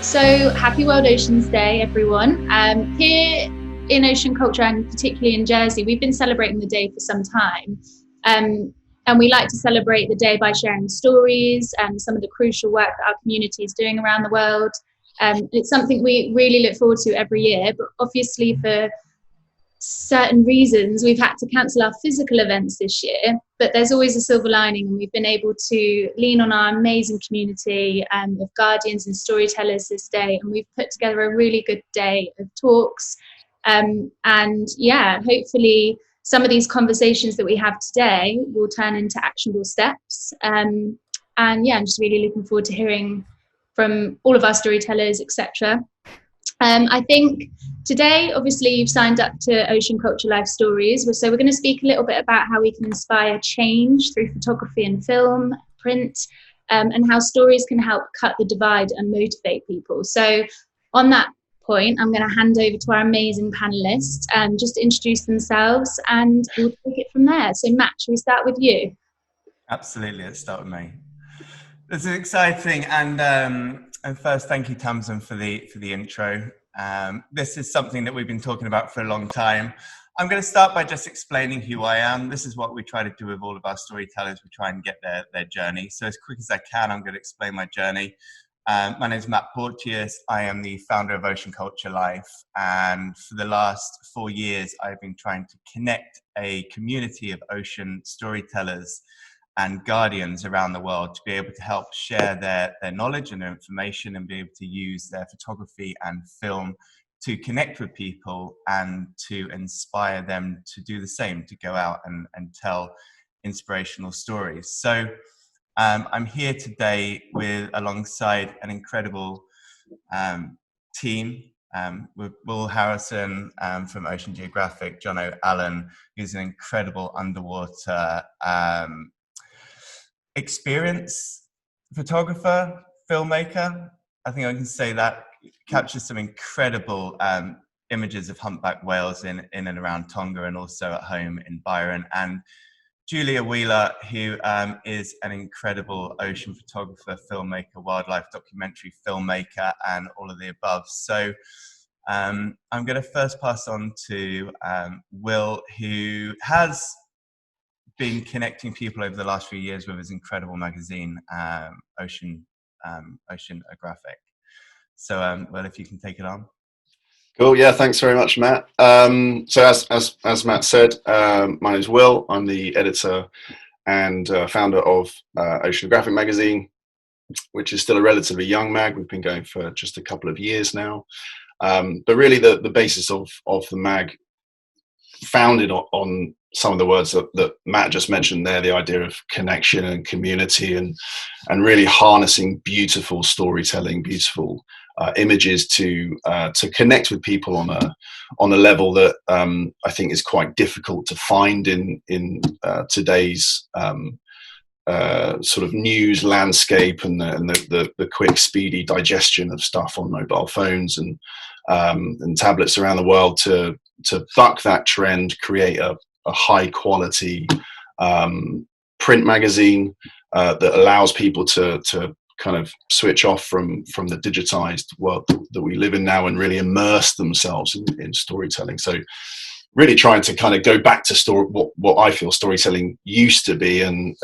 So happy World Oceans Day, everyone. Here in ocean culture, and particularly in Jersey, we've been celebrating the day for some time. And we like to celebrate the day by sharing stories and some of the crucial work that our community is doing around the world. It's something we really look forward to every year, but obviously for certain reasons we've had to cancel our physical events this year, but there's always a silver lining, and we've been able to lean on our amazing community of guardians and storytellers this day, and we've put together a really good day of talks, and yeah, hopefully some of these conversations that we have today will turn into actionable steps, and yeah, I'm just really looking forward to hearing from all of our storytellers, etc. I think today, obviously, you've signed up to Ocean Culture Life Stories. So we're going to speak a little bit about how we can inspire change through photography and film, print, and how stories can help cut the divide and motivate people. So on that point, I'm going to hand over to our amazing panelists just to introduce themselves, and we'll take it from there. So Matt, shall we start with you? Absolutely, let's start with me. This is exciting, and first, thank you, Tamsin, for the intro. This is something that we've been talking about for a long time. I'm going to start by just explaining who I am. This is what we try to do with all of our storytellers. We try and get their journey. So as quick as I can, I'm going to explain my journey. My name is Matt Porteous. I am the founder of Ocean Culture Life, and for the last 4 years, I've been trying to connect a community of ocean storytellers and guardians around the world to be able to help share their knowledge and their information, and be able to use their photography and film to connect with people and to inspire them to do the same, to go out and tell inspirational stories. So I'm here today alongside an incredible team, with Will Harrison from Ocean Geographic, John O'Allen, who's an incredible underwater experience photographer, filmmaker. I think I can say that captures some incredible images of humpback whales in and around Tonga, and also at home in Byron. And Julia Wheeler, who is an incredible ocean photographer, filmmaker, wildlife documentary filmmaker, and all of the above. So I'm going to first pass on to Will, who has been connecting people over the last few years with his incredible magazine, Oceanographic. So, Will, if you can take it on. Cool. Yeah, thanks very much, Matt. So as Matt said, my name is Will. I'm the editor and founder of Oceanographic magazine, which is still a relatively young mag. We've been going for just a couple of years now. But really the basis of the mag founded on some of the words that Matt just mentioned there, the idea of connection and community, and really harnessing beautiful storytelling, beautiful images to connect with people on a level that I think is quite difficult to find in today's sort of news landscape, and the quick, speedy digestion of stuff on mobile phones and tablets around the world. To buck that trend, create a high quality print magazine that allows people to kind of switch off from the digitized world that we live in now, and really immerse themselves in storytelling. So really trying to kind of go back to what I feel storytelling used to be, and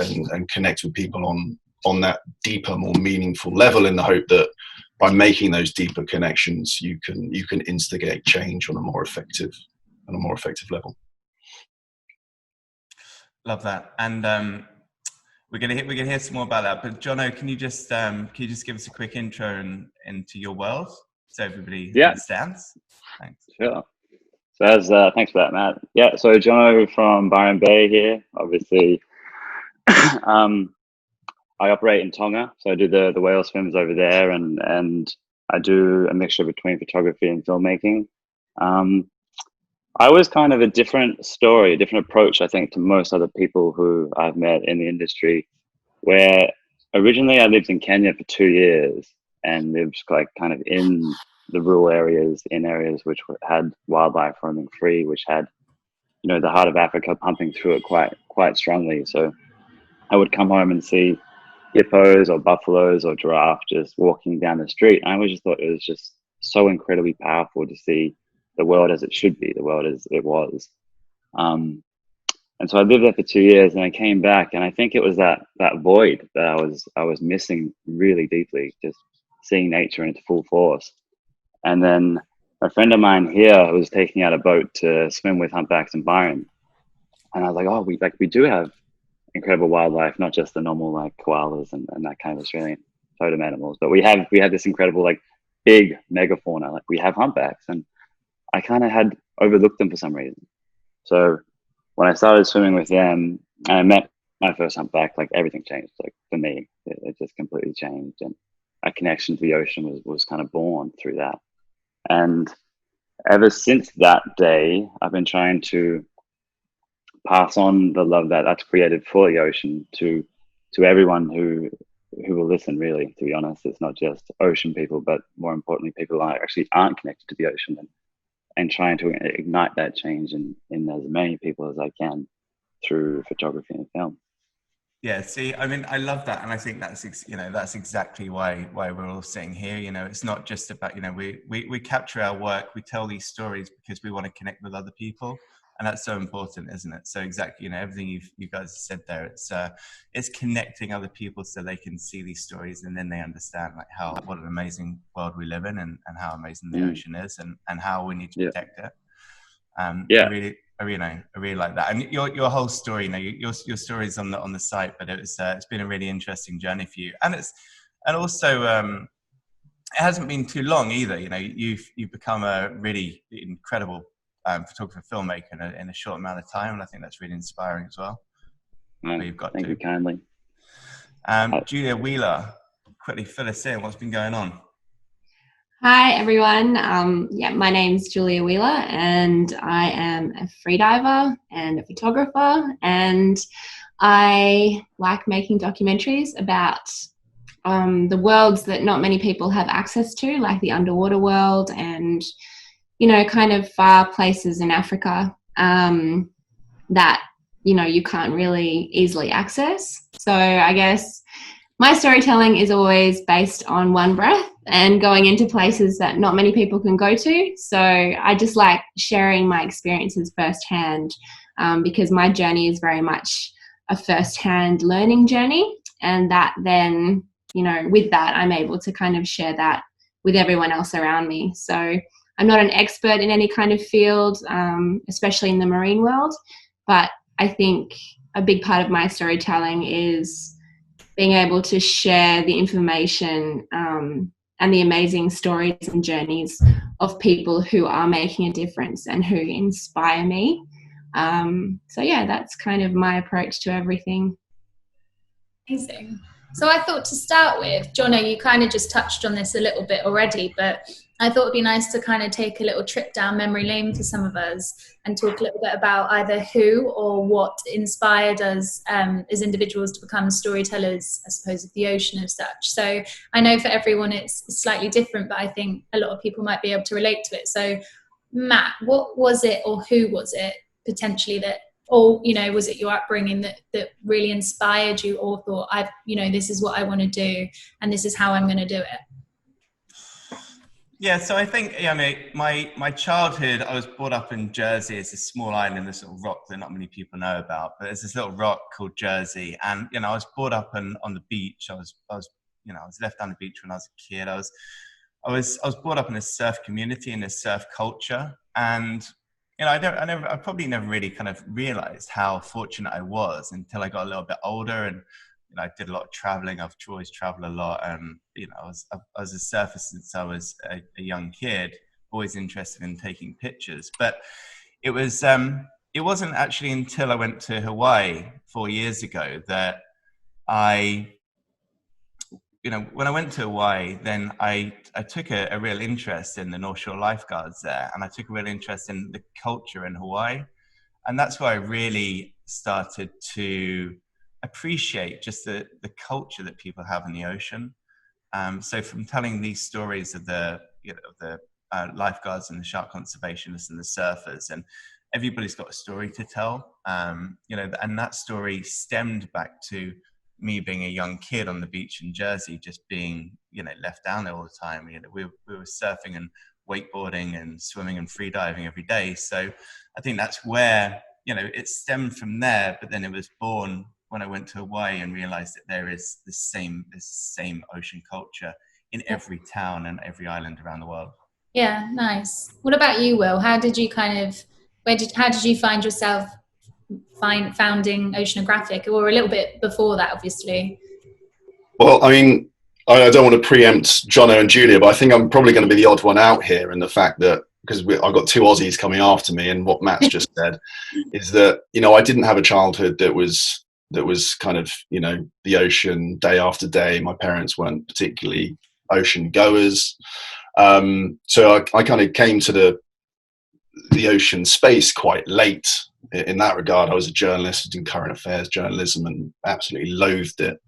connect with people on that deeper, more meaningful level, in the hope that by making those deeper connections, you can instigate change on a more effective level. Love that, and we're gonna hear some more about that. But Jono, can you just give us a quick intro into your world, so everybody understands? Thanks. Sure. So thanks for that, Matt. Yeah. So Jono from Byron Bay here. Obviously, I operate in Tonga, so I do the whale swims over there, and I do a mixture between photography and filmmaking. I was kind of a different story, a different approach, I think, to most other people who I've met in the industry, where originally I lived in Kenya for 2 years and lived like kind of in the rural areas, in areas which had wildlife roaming free, which had, the heart of Africa pumping through it quite strongly. So I would come home and see hippos or buffaloes or giraffe just walking down the street. And I always just thought it was just so incredibly powerful to see the world as it should be, the world as it was. And so I lived there for 2 years, and I came back, and I think it was that void that I was missing really deeply, just seeing nature in its full force. And then a friend of mine here was taking out a boat to swim with humpbacks in Byron, and I was like, oh, we do have incredible wildlife, not just the normal like koalas and that kind of Australian totem animals, but we have this incredible like big megafauna. Like we have humpbacks, and I kind of had overlooked them for some reason. So when I started swimming with them and I met my first humpback, like everything changed. Like for me, it just completely changed, and a connection to the ocean was kind of born through that. And ever since that day, I've been trying to pass on the love that that's created for the ocean to everyone who will listen. Really, to be honest, it's not just ocean people, but more importantly, people who actually aren't connected to the ocean, and trying to ignite that change in as many people as I can through photography and film. Yeah, see, I mean, I love that, and I think that's that's exactly why we're all sitting here. It's not just about we capture our work, we tell these stories because we want to connect with other people, and that's so important, isn't it? So exactly, everything you guys said there, it's connecting other people so they can see these stories, and then they understand like what an amazing world we live in, and how amazing the ocean is, and how we need to protect it. I really like that, and your whole story. Your story's on the site, but it's been a really interesting journey for you, and also it hasn't been too long either. You've become a really incredible photographer, filmmaker in a short amount of time, and I think that's really inspiring as well. Thank you kindly. Julia Wheeler, quickly fill us in. What's been going on? Hi everyone, my name's Julia Wheeler, and I am a freediver and a photographer, and I like making documentaries about the worlds that not many people have access to, like the underwater world and kind of far places in Africa that you can't really easily access. So I guess my storytelling is always based on one breath and going into places that not many people can go to. So I just like sharing my experiences firsthand, because my journey is very much a firsthand learning journey. And that then, with that, I'm able to kind of share that with everyone else around me. So I'm not an expert in any kind of field, especially in the marine world, but I think a big part of my storytelling is being able to share the information and the amazing stories and journeys of people who are making a difference and who inspire me. That's kind of my approach to everything. Amazing. So I thought to start with, Jono, you kind of just touched on this a little bit already, but I thought it'd be nice to kind of take a little trip down memory lane for some of us and talk a little bit about either who or what inspired us as individuals to become storytellers, I suppose, of the ocean as such. So I know for everyone it's slightly different, but I think a lot of people might be able to relate to it. So Matt, what was it, or who was it potentially that, or was it your upbringing that really inspired you, or thought, this is what I want to do and this is how I'm going to do it? Yeah, so I think my childhood, I was brought up in Jersey. It's a small island, this little rock that not many people know about, but there's this little rock called Jersey, and I was brought up on the beach. I was left on the beach when I was a kid. I was brought up in a surf community, in a surf culture, and I probably never really kind of realized how fortunate I was until I got a little bit older, and I did a lot of traveling. I've always traveled a lot, and I was a surfer since I was a young kid, always interested in taking pictures. But it wasn't actually until I went to Hawaii 4 years ago that when I went to Hawaii, then I took a real interest in the North Shore lifeguards there, and I took a real interest in the culture in Hawaii. And that's where I really started to appreciate just the culture that people have in the ocean. So from telling these stories of the lifeguards and the shark conservationists and the surfers, and everybody's got a story to tell, and that story stemmed back to me being a young kid on the beach in Jersey, just being, left down there all the time. We were surfing and wakeboarding and swimming and free diving every day. So I think that's where, it stemmed from there, but then it was born when I went to Hawaii and realized that there is this same ocean culture in every town and every island around the world. Yeah, nice. What about you, Will? How did you how did you find yourself founding Oceanographic, or a little bit before that, obviously? Well, I mean, I don't want to preempt Jono and Julia, but I think I'm probably going to be the odd one out here in the fact that, because I've got two Aussies coming after me, and what Matt's just said is that, I didn't have a childhood that was kind of, the ocean day after day. My parents weren't particularly ocean goers. So I kind of came to the ocean space quite late in that regard. I was a journalist in current affairs journalism and absolutely loathed it.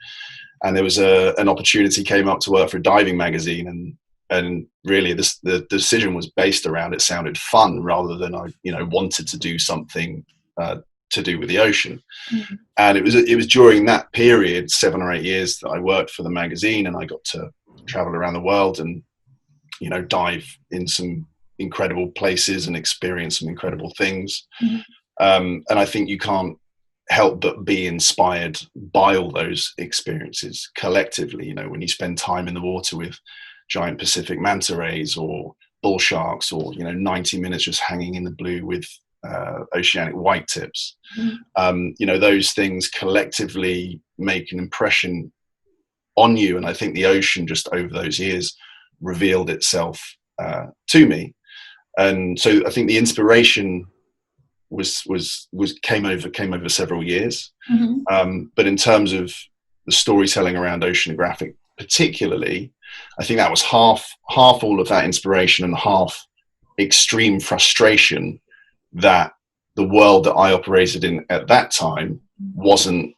And there was an opportunity came up to work for a diving magazine, and really the decision was based around it sounded fun rather than I wanted to do something to do with the ocean. Mm-hmm. And it was during that period, 7 or 8 years, that I worked for the magazine, and I got to travel around the world and dive in some incredible places and experience some incredible things. Mm-hmm. And I think you can't help but be inspired by all those experiences collectively. When you spend time in the water with giant Pacific manta rays or bull sharks, or 90 minutes just hanging in the blue with oceanic whitetips, those things collectively make an impression on you. And I think the ocean just over those years revealed itself to me. And so I think the inspiration came over several years. Mm-hmm. But in terms of the storytelling around oceanographic particularly, I think that was half all of that inspiration and half extreme frustration that the world that I operated in at that time wasn't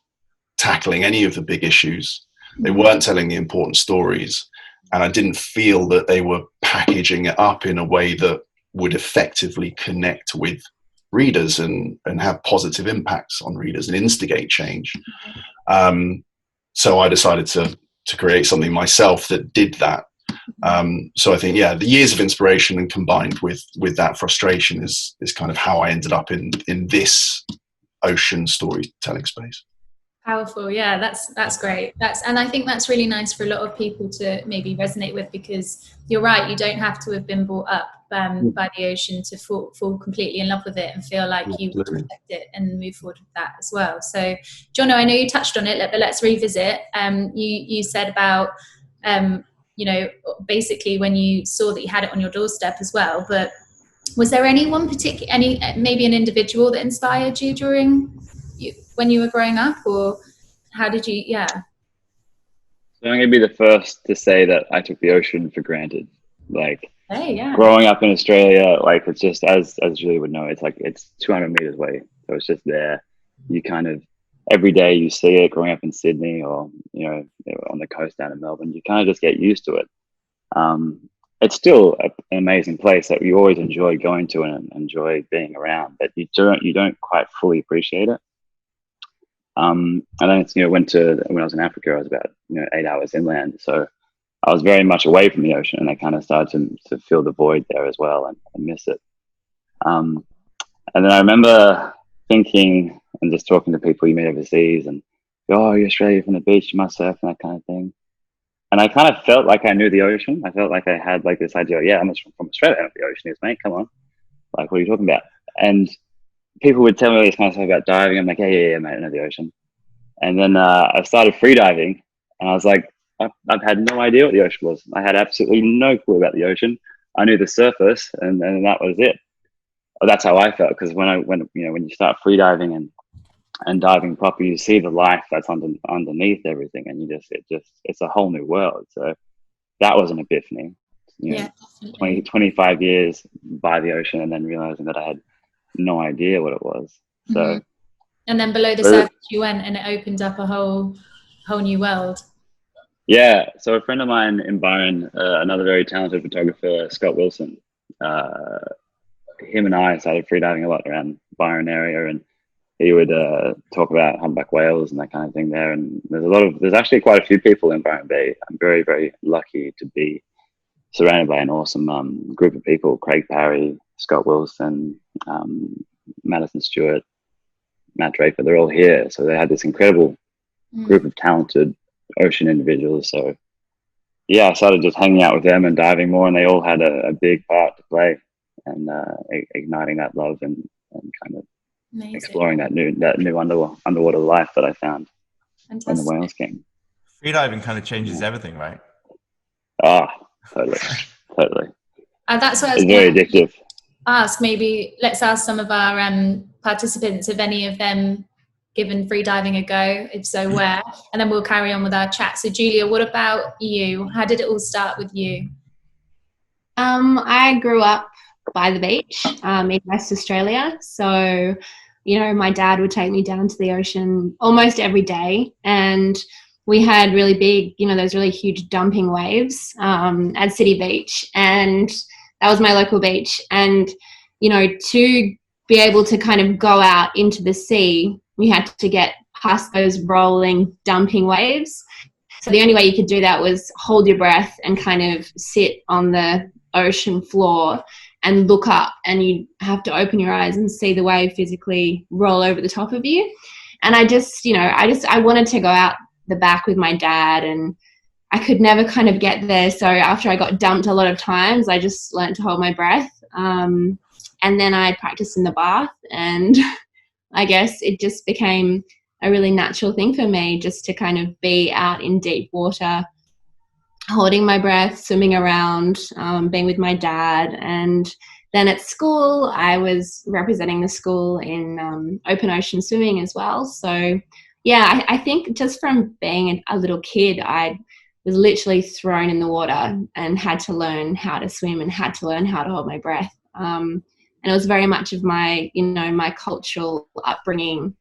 tackling any of the big issues. They weren't telling the important stories, and I didn't feel that they were packaging it up in a way that would effectively connect with readers and have positive impacts on readers and instigate change. So I decided to create something myself that did that. So I think, the years of inspiration and combined with that frustration is kind of how I ended up in this ocean storytelling space. Powerful. Yeah, that's great. And I think that's really nice for a lot of people to maybe resonate with, because you're right, you don't have to have been brought up by the ocean to fall completely in love with it and feel like you would respect it and move forward with that as well. So Jono, I know you touched on it, but let's revisit. You said about basically when you saw that you had it on your doorstep as well, but was there anyone maybe an individual that inspired you when you were growing up, or how did you? So I'm gonna be the first to say that I took the ocean for granted. Hey, yeah. Growing up in Australia, it's just as Julie would know, it's 200 meters away, so it's just there. You kind of every day you see it. Growing up in Sydney or on the coast down in Melbourne, you kind of just get used to it. It's still an amazing place that you always enjoy going to and enjoy being around, but you don't quite fully appreciate it. And then when I was in Africa, I was about 8 hours inland, so I was very much away from the ocean, and I kind of started to feel the void there as well and miss it. And then I remember thinking and just talking to people you meet overseas, and you're Australia from the beach, you must surf and that kind of thing. And I kind of felt like I knew the ocean. I felt like I had this idea, I'm from Australia, I know what the ocean is, mate, come on. What are you talking about? And people would tell me all this kind of stuff about diving. I'm like, yeah, mate, I know the ocean. And then I started free diving, and I was like, I've had no idea what the ocean was. I had absolutely no clue about the ocean. I knew the surface, and that was it. That's how I felt, because when you start free diving and diving properly, you see the life that's underneath everything, and it's a whole new world. So that was an epiphany. 25 years by the ocean, and then realizing that I had no idea what it was. So. Mm-hmm. And then below the surface you went, and it opened up a whole new world. Yeah. So a friend of mine in Byron, another very talented photographer, Scott Wilson, him and I started freediving a lot around Byron area, and he would talk about humpback whales and that kind of thing there. And there's actually quite a few people in Byron Bay. I'm very, very lucky to be surrounded by an awesome group of people: Craig Parry, Scott Wilson, Madison Stewart, Matt Draper. They're all here. So they had this incredible group of talented ocean individuals. So yeah, I started just hanging out with them and diving more, and they all had a big part to play, and igniting that love and kind of Amazing. exploring that new underwater life that I found when the whales came. Freediving kind of changes everything, right? Ah, totally. That's what I was It's very addictive. Maybe let's ask some of our participants if any of them given freediving a go, if so where, and then we'll carry on with our chat. So Julia, what about you? How did it all start with you? I grew up by the beach in West Australia. So, my dad would take me down to the ocean almost every day. And we had really big, those really huge dumping waves at City Beach. And that was my local beach. And, to be able to kind of go out into the sea, we had to get past those rolling dumping waves. So the only way you could do that was hold your breath and kind of sit on the ocean floor and look up, and you have to open your eyes and see the wave physically roll over the top of you. And I wanted to go out the back with my dad, and I could never kind of get there. So after I got dumped a lot of times, I just learned to hold my breath. And then I practiced in the bath, and I guess it just became a really natural thing for me just to kind of be out in deep water, holding my breath, swimming around, being with my dad. And then at school, I was representing the school in open ocean swimming as well. So yeah, I think just from being a little kid, I was literally thrown in the water and had to learn how to swim and had to learn how to hold my breath. And it was very much of my, my cultural upbringing,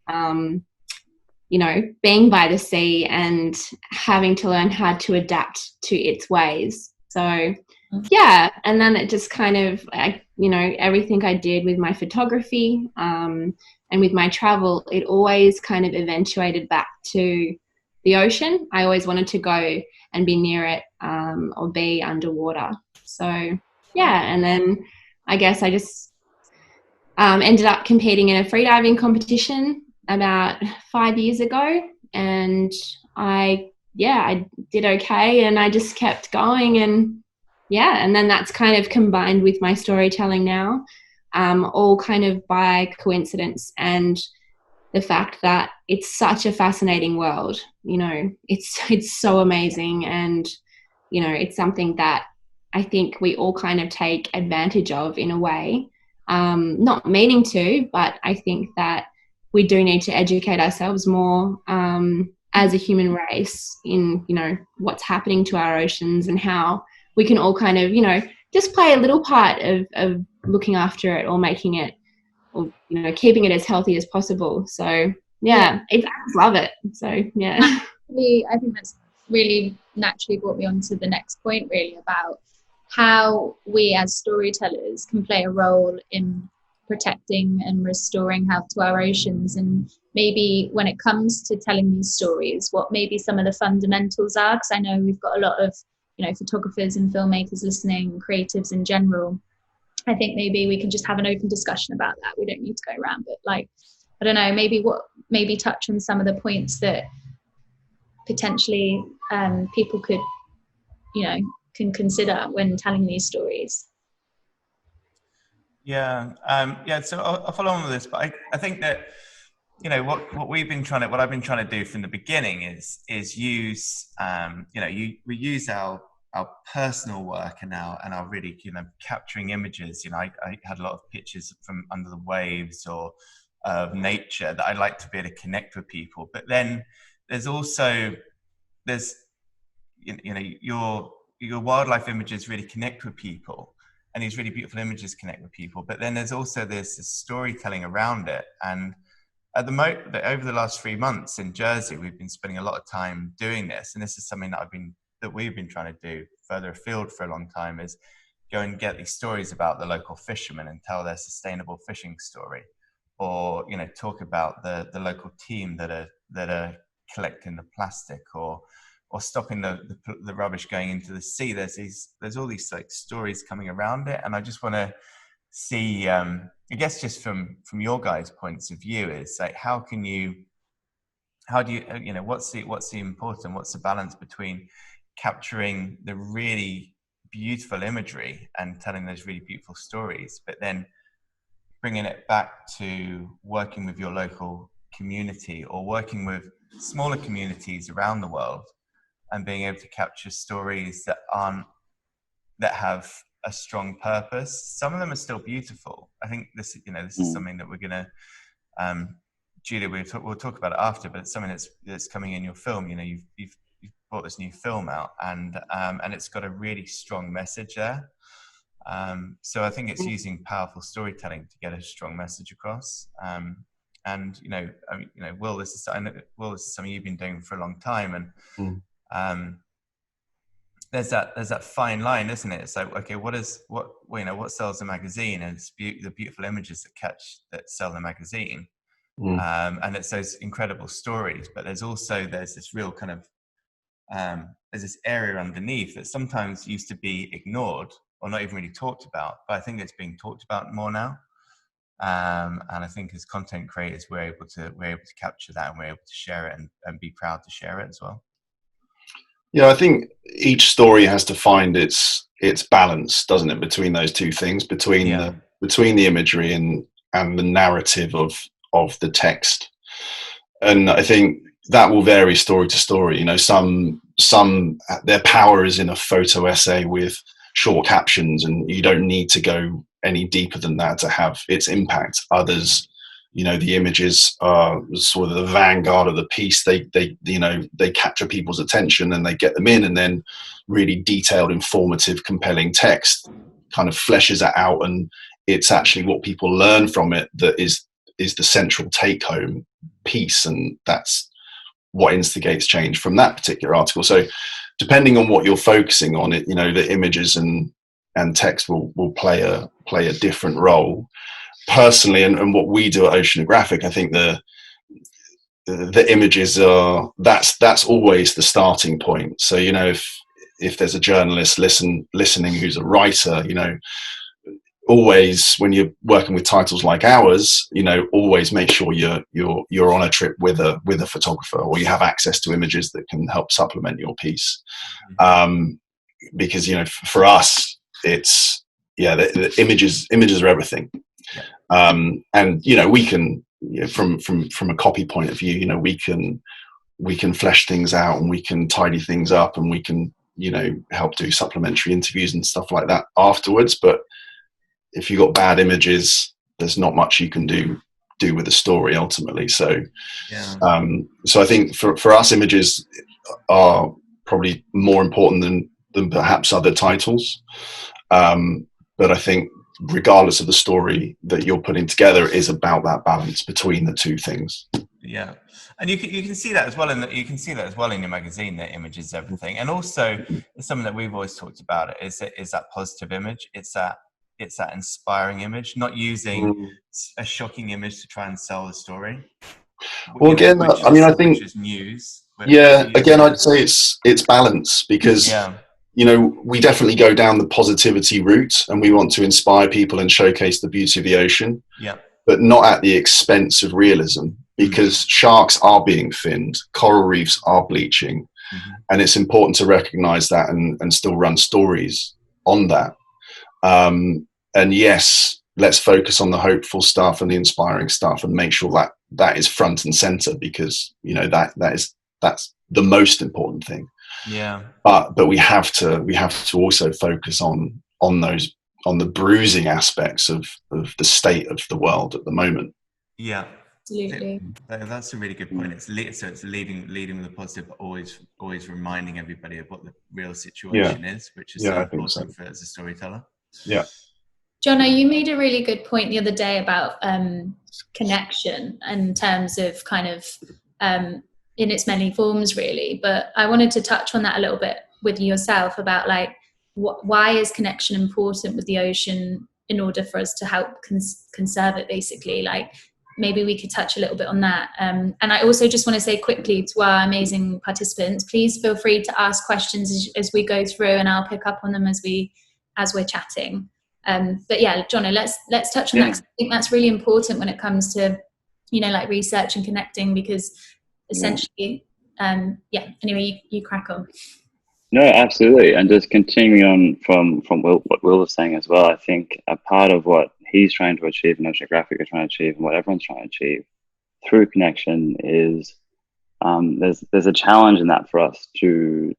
being by the sea and having to learn how to adapt to its ways. So, yeah. And then it just kind of, everything I did with my photography and with my travel, it always kind of eventuated back to the ocean. I always wanted to go and be near it or be underwater. So, yeah. And then I guess I just ended up competing in a freediving competition about 5 years ago, and I did okay, and I just kept going, and then that's kind of combined with my storytelling now, all kind of by coincidence, and the fact that it's such a fascinating world. It's so amazing, and it's something that I think we all kind of take advantage of in a way. Not meaning to, but I think that we do need to educate ourselves more as a human race in, what's happening to our oceans and how we can all kind of, just play a little part of looking after it or making it, or, keeping it as healthy as possible. So, I just love it. So, yeah. I think that's really naturally brought me on to the next point, really, about how we as storytellers can play a role in protecting and restoring health to our oceans, and maybe when it comes to telling these stories, what maybe some of the fundamentals are, because I know we've got a lot of photographers and filmmakers listening, creatives in general. I think maybe we can just have an open discussion about that. We don't need to go around, but I don't know, maybe touch on some of the points that potentially people could can consider when telling these stories. So I'll follow on with this, but I think that what I've been trying to do from the beginning is use we use our personal work and our really capturing images. I had a lot of pictures from under the waves or of nature that I like to be able to connect with people, but then there's your wildlife images really connect with people, and these really beautiful images connect with people, but then there's this storytelling around it. And at over the last 3 months in Jersey, we've been spending a lot of time doing this, and this is something that we've been trying to do further afield for a long time, is go and get these stories about the local fishermen and tell their sustainable fishing story. or talk about the local team that are collecting the plastic, or stopping the rubbish going into the sea. There's all these like stories coming around it, and I just want to see, I guess, just from your guys' points of view, is like, how do you what's the balance between capturing the really beautiful imagery and telling those really beautiful stories, but then bringing it back to working with your local community or working with smaller communities around the world, and being able to capture stories that have a strong purpose. Some of them are still beautiful. I think this is something that we're gonna, Julia, we'll talk about it after, but it's something that's coming in your film. You've brought this new film out, and it's got a really strong message there. So I think it's using powerful storytelling to get a strong message across. And Will, this is something you've been doing for a long time, and there's that fine line, isn't it? It's like, okay, what sells the magazine? And it's the beautiful images that sell the magazine, and it's those incredible stories. But there's this real kind of there's this area underneath that sometimes used to be ignored or not even really talked about, but I think it's being talked about more now. And I think as content creators, we're able to capture that, and we're able to share it and be proud to share it as well. Yeah, I think each story has to find its balance, doesn't it, between those two things, between the imagery and the narrative of the text. And I think that will vary story to story. Some their power is in a photo essay with short captions, and you don't need to go any deeper than that to have its impact. Others, the images are sort of the vanguard of the piece. They capture people's attention, and they get them in, and then really detailed, informative, compelling text kind of fleshes it out, and it's actually what people learn from it that is the central take-home piece, and that's what instigates change from that particular article. So depending on what you're focusing on, it the images and text will play a different role. Personally, and what we do at Oceanographic, I think the images are that's always the starting point. So if there's a journalist listening who's a writer, always, when you're working with titles like ours, always make sure you're on a trip with a photographer, or you have access to images that can help supplement your piece. Because for us, it's the images are everything. And we can, from a copy point of view, we can flesh things out, and we can tidy things up, and we can help do supplementary interviews and stuff like that afterwards. But if you've got bad images, there's not much you can do with the story ultimately. So so I think for us, images are probably more important than perhaps other titles. But I think regardless of the story that you're putting together, is about that balance between the two things. Yeah, and you can see that as well in your magazine, that image is everything. And also, something that we've always talked about is that positive image. It's that inspiring image, not using a shocking image to try and sell the story. Well, again, I think which is news. Again, I'd say it's balance, because we definitely go down the positivity route, and we want to inspire people and showcase the beauty of the ocean, but not at the expense of realism, because sharks are being finned, coral reefs are bleaching, and it's important to recognize that and still run stories on that. And yes, let's focus on the hopeful stuff and the inspiring stuff, and make sure that is front and center, because that's the most important thing. But we have to also focus on the bruising aspects of the state of the world at the moment. Absolutely. That's a really good point. It's leading with a positive, but always reminding everybody of what the real situation is, which is so important for as a storyteller. Jono, you made a really good point the other day about connection, in terms of kind of in its many forms, really. But I wanted to touch on that a little bit with yourself, about like why is connection important with the ocean in order for us to help conserve it, basically. Like, maybe we could touch a little bit on that. And I also just want to say quickly to our amazing participants, please feel free to ask questions as we go through, and I'll pick up on them as we're chatting. But yeah, Jono, let's touch on that, 'cause I think that's really important when it comes to, like research and connecting, because essentially, anyway, you crack on. No, absolutely. And just continuing on from Will, what Will was saying as well, I think a part of what he's trying to achieve and Oceanographic are trying to achieve and what everyone's trying to achieve through connection is there's a challenge in that for us to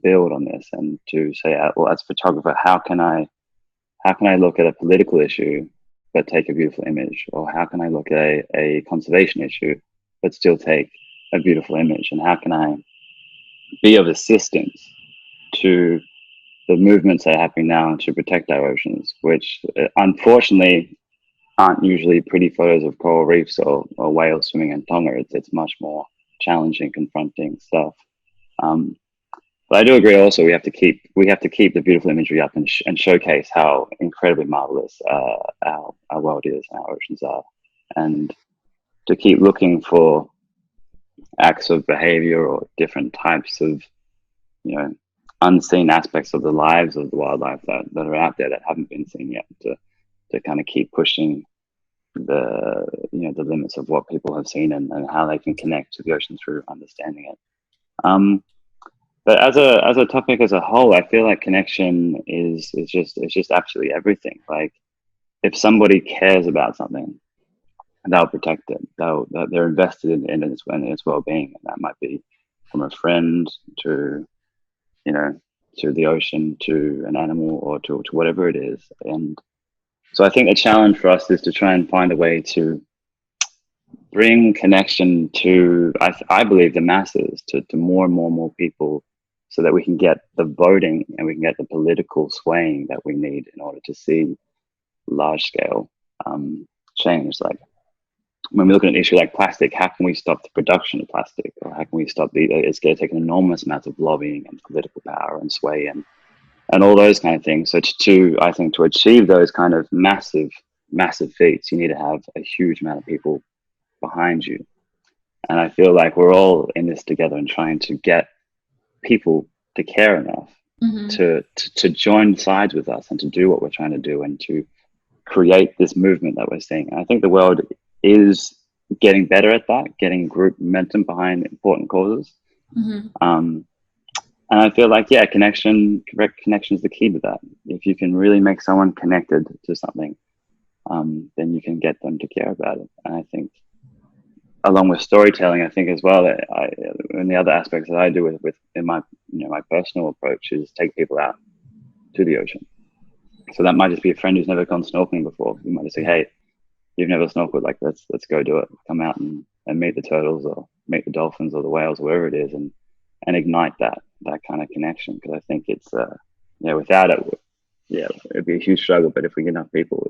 build on this and to say, well, as a photographer, how can I look at a political issue but take a beautiful image? Or how can I look at a conservation issue but still take a beautiful image? And how can I be of assistance to the movements that are happening now to protect our oceans, which unfortunately aren't usually pretty photos of coral reefs or whales swimming in Tonga. It's much more challenging, confronting stuff. But I do agree also we have to keep the beautiful imagery up and showcase how incredibly marvelous our world is and our oceans are, and to keep looking for acts of behavior or different types of unseen aspects of the lives of the wildlife that are out there that haven't been seen yet, to kind of keep pushing the limits of what people have seen and how they can connect to the ocean through understanding it. But as a topic as a whole, I feel like connection is just absolutely everything. Like, if somebody cares about something, they'll protect it. They're invested in its well-being, and that might be from a friend to to the ocean, to an animal, or to whatever it is. And so I think the challenge for us is to try and find a way to bring connection to, I believe, the masses, to more and more people, so that we can get the voting and we can get the political swaying that we need in order to see large scale change. Like, when we look at an issue like plastic, how can we stop the production of plastic? Or how can we stop it's going to take an enormous amount of lobbying and political power and sway and all those kind of things. So I think to achieve those kind of massive feats, you need to have a huge amount of people behind you. And I feel like we're all in this together and trying to get people to care enough to join sides with us and to do what we're trying to do and to create this movement that we're seeing. And I think the world is getting better at that, getting group momentum behind important causes. And I feel like, correct connection is the key to that. If you can really make someone connected to something, then you can get them to care about it. And I think, along with storytelling, I think as well, and the other aspects that I do with in my my personal approach is take people out to the ocean. So that might just be a friend who's never gone snorkeling before. You might just say, hey, you've never snorkeled, like let's go do it. Come out and meet the turtles or meet the dolphins or the whales, or wherever it is, and ignite that kind of connection. Because I think it's without it, it'd be a huge struggle. But if we get enough people,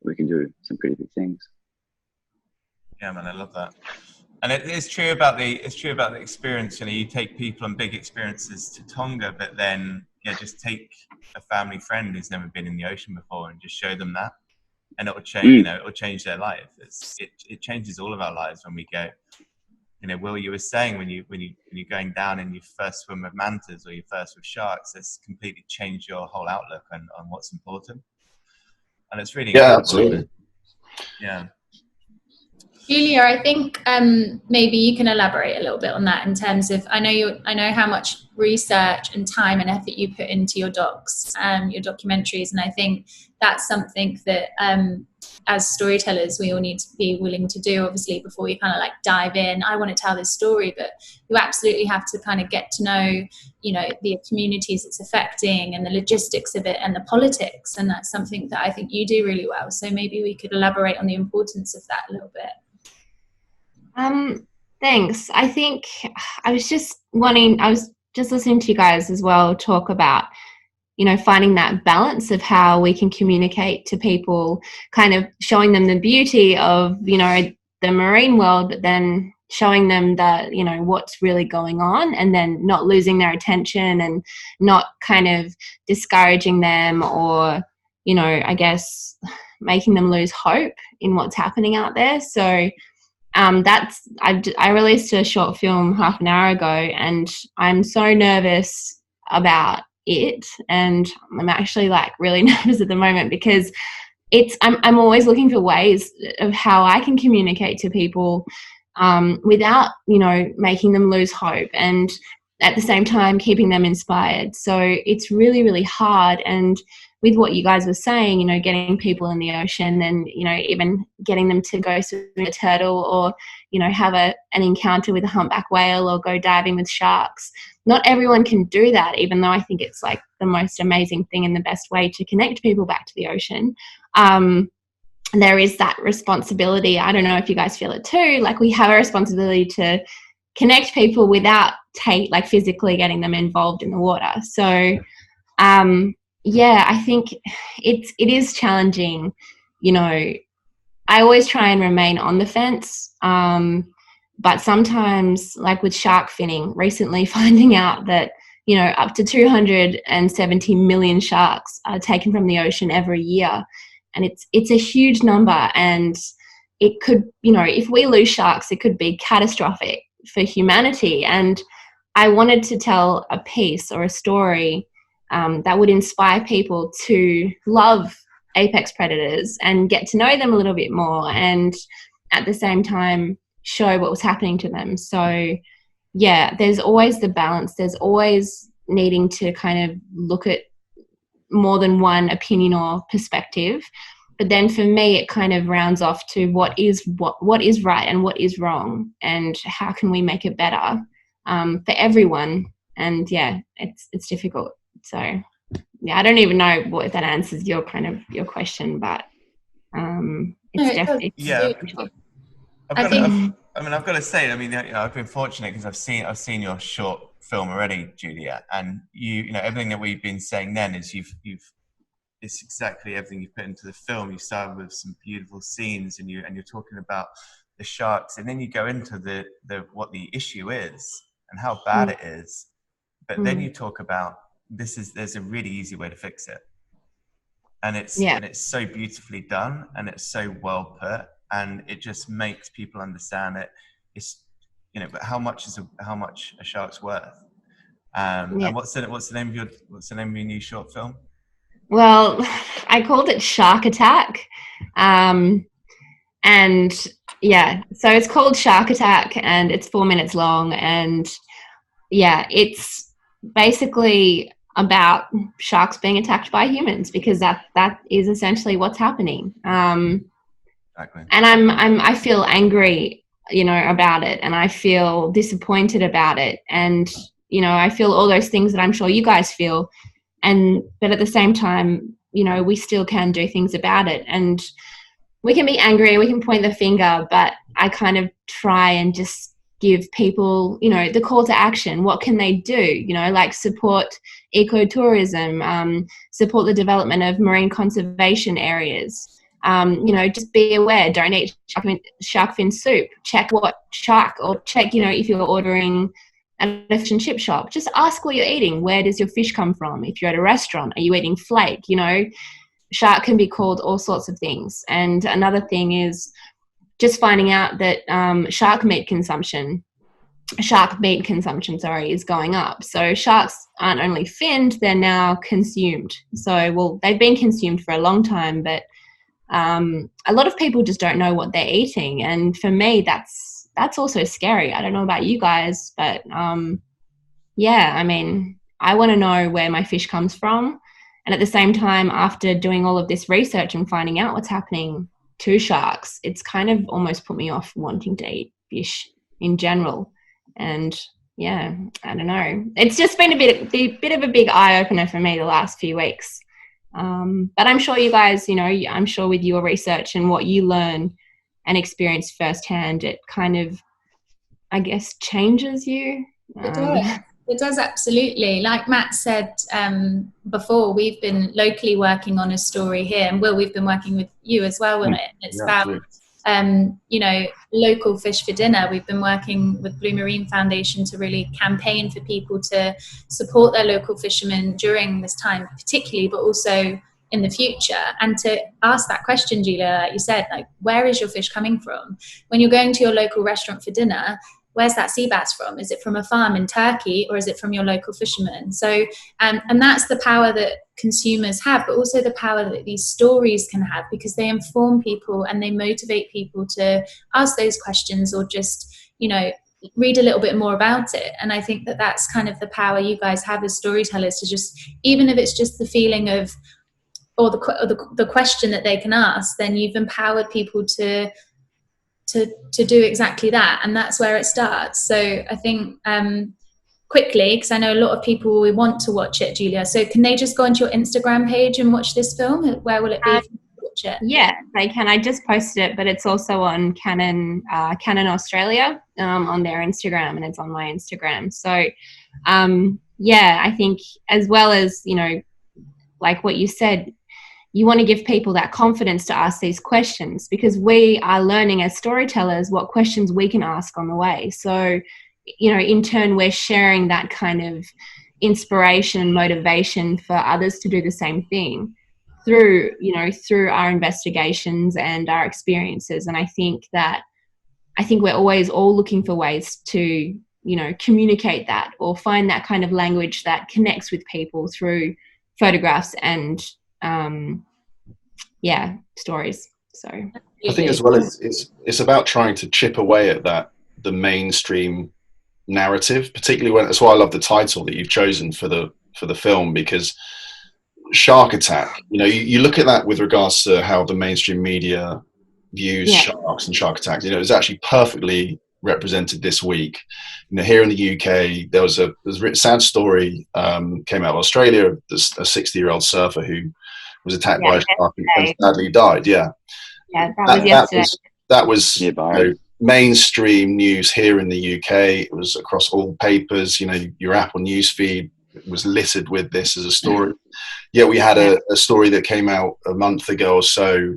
we can do some pretty big things. Yeah, man, I love that. And it's true about the experience. You take people on big experiences to Tonga, but then just take a family friend who's never been in the ocean before and just show them that. And it will change, it will change their life. It changes all of our lives when we go. Will, you were saying when you're going down and you first swim with mantas or you first with sharks, it's completely changed your whole outlook on what's important. And it's really incredible. Absolutely. Yeah. Julia, I think maybe you can elaborate a little bit on that in terms of, I know how much research and time and effort you put into your docs, your documentaries, and I think that's something that as storytellers we all need to be willing to do, obviously, before we kind of like dive in. I want to tell this story, but you absolutely have to kind of get to know, the communities it's affecting and the logistics of it and the politics, and that's something that I think you do really well. So maybe we could elaborate on the importance of that a little bit. Thanks. I think I was just listening to you guys as well talk about, finding that balance of how we can communicate to people, kind of showing them the beauty of, the marine world, but then showing them that, what's really going on, and then not losing their attention and not kind of discouraging them or, I guess making them lose hope in what's happening out there. So I released a short film half an hour ago, and I'm so nervous about it, and I'm actually like really nervous at the moment because I'm always looking for ways of how I can communicate to people without making them lose hope, and at the same time keeping them inspired. So it's really, really hard. And with what you guys were saying, getting people in the ocean, and even getting them to go swim with a turtle, or have an encounter with a humpback whale, or go diving with sharks. Not everyone can do that, even though I think it's like the most amazing thing and the best way to connect people back to the ocean. There is that responsibility. I don't know if you guys feel it too. Like, we have a responsibility to connect people without physically getting them involved in the water. So, I think it is challenging. I always try and remain on the fence. But sometimes, like with shark finning, recently finding out that, up to 270 million sharks are taken from the ocean every year. And it's a huge number, and it could, if we lose sharks, it could be catastrophic for humanity. And I wanted to tell a piece or a story that would inspire people to love apex predators and get to know them a little bit more, and at the same time show what was happening to them. So there's always the balance. There's always needing to kind of look at more than one opinion or perspective. But then for me, it kind of rounds off to what is right and what is wrong, and how can we make it better for everyone. And it's difficult. So I don't even know what that answers your question, but it's definitely I've got to say, I've been fortunate because I've seen your short film already, Julia, and everything that we've been saying then is it's exactly everything you've put into the film. You start with some beautiful scenes, and you're talking about the sharks, and then you go into the what the issue is and how bad it is. But then you talk about there's a really easy way to fix it, and it's so beautifully done, and it's so well put, and it just makes people understand it. It's but how much a shark's worth? And what's the name of your new short film? Well, I called it Shark Attack. So it's called Shark Attack, and it's 4 minutes long, and it's basically about sharks being attacked by humans, because that is essentially what's happening. Exactly. And I feel angry, about it, and I feel disappointed about it, and I feel all those things that I'm sure you guys feel. But at the same time, we still can do things about it, and we can be angry, we can point the finger, but I kind of try and just give people, the call to action. What can they do? Like support ecotourism, support the development of marine conservation areas. Just be aware, don't eat shark fin soup. Check if you're ordering at a fish and chip shop, just ask what you're eating. Where does your fish come from? If you're at a restaurant, are you eating flake? Shark can be called all sorts of things. And another thing is just finding out that shark meat consumption, is going up. So sharks aren't only finned, they're now consumed. So, they've been consumed for a long time, but a lot of people just don't know what they're eating. And for me, that's also scary. I don't know about you guys, but I want to know where my fish comes from. And at the same time, after doing all of this research and finding out what's happening to sharks, it's kind of almost put me off wanting to eat fish in general. And I don't know. It's just been a bit of a big eye opener for me the last few weeks. But I'm sure you guys, I'm sure with your research and what you learn and experience firsthand, it kind of, I guess, changes you. It does, absolutely. Like Matt said before, we've been locally working on a story here, and Will, we've been working with you as well on it. It's about local fish for dinner. We've been working with Blue Marine Foundation to really campaign for people to support their local fishermen during this time particularly, but also in the future, and to ask that question, Julia, like you said, like, where is your fish coming from? When you're going to your local restaurant for dinner, where's that sea bass from? Is it from a farm in Turkey, or is it from your local fisherman? So, and that's the power that consumers have, but also the power that these stories can have, because they inform people and they motivate people to ask those questions, or just, read a little bit more about it. And I think that that's kind of the power you guys have as storytellers, to just, even if it's just the feeling of, or the question that they can ask, then you've empowered people to do exactly that. And that's where it starts. So I think quickly, because I know a lot of people will want to watch it, Julia, so can they just go onto your Instagram page and watch this film? Where will it be? Watch it? Yeah, they can. I just posted it, but it's also on Canon Australia on their Instagram, and it's on my Instagram. So I think, as well as, like what you said, you want to give people that confidence to ask these questions, because we are learning as storytellers what questions we can ask on the way. So, in turn, we're sharing that kind of inspiration and motivation for others to do the same thing through our investigations and our experiences. And I think we're always all looking for ways to, communicate that, or find that kind of language that connects with people through photographs and stories. So I think as well, it's about trying to chip away at the mainstream narrative, particularly when, that's why I love the title that you've chosen for the film, because shark attack, you look at that with regards to how the mainstream media views sharks and shark attacks. It's actually perfectly represented this week. Here in the UK, there was a sad story came out of Australia, a 60-year-old surfer who was attacked by a shark and sadly died. That was yesterday. That was mainstream news here in the UK. It was across all papers. Your Apple news feed was littered with this as a story. We had a story that came out a month ago or so,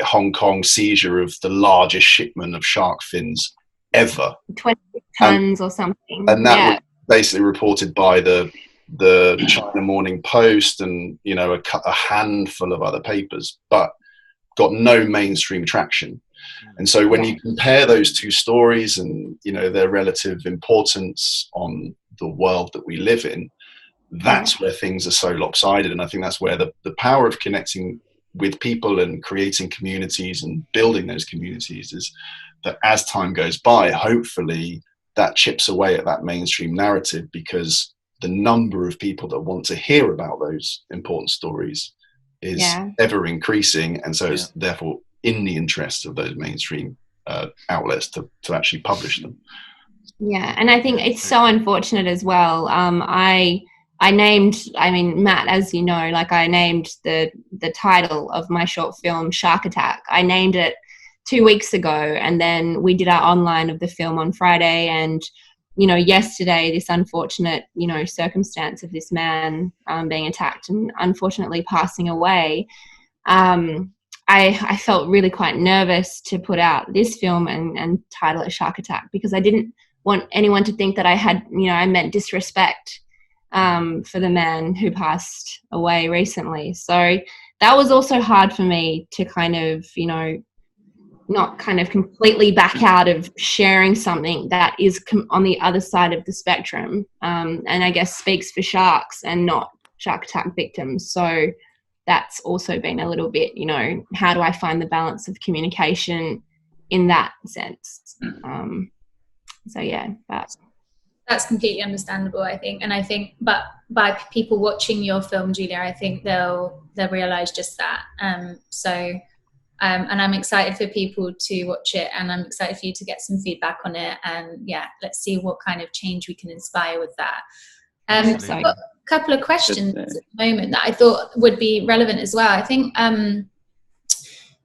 Hong Kong seizure of the largest shipment of shark fins ever, 20 tons or something, and that was basically reported by the China Morning Post and a handful of other papers, but got no mainstream traction. And so when you compare those two stories and their relative importance on the world that we live in, that's where things are so lopsided. And I think that's where the power of connecting with people and creating communities and building those communities is that as time goes by, hopefully that chips away at that mainstream narrative, because the number of people that want to hear about those important stories is ever increasing. And so it's therefore in the interest of those mainstream outlets to actually publish them. Yeah, and I think it's so unfortunate as well. Matt, as you know, I named the title of my short film Shark Attack. I named it 2 weeks ago, and then we did our online of the film on Friday, and yesterday, this unfortunate circumstance of this man being attacked and unfortunately passing away. I felt really quite nervous to put out this film and title it Shark Attack, because I didn't want anyone to think that I meant disrespect for the man who passed away recently. So that was also hard for me to kind of, not kind of completely back out of sharing something that is on the other side of the spectrum, and I guess speaks for sharks and not shark attack victims. So that's also been a little bit, how do I find the balance of communication in that sense? That's completely understandable, I think. And I think, but by people watching your film, Julia, I think they'll realize just that. And I'm excited for people to watch it, and I'm excited for you to get some feedback on it. And let's see what kind of change we can inspire with that. So I've got a couple of questions at the moment that I thought would be relevant as well. I think,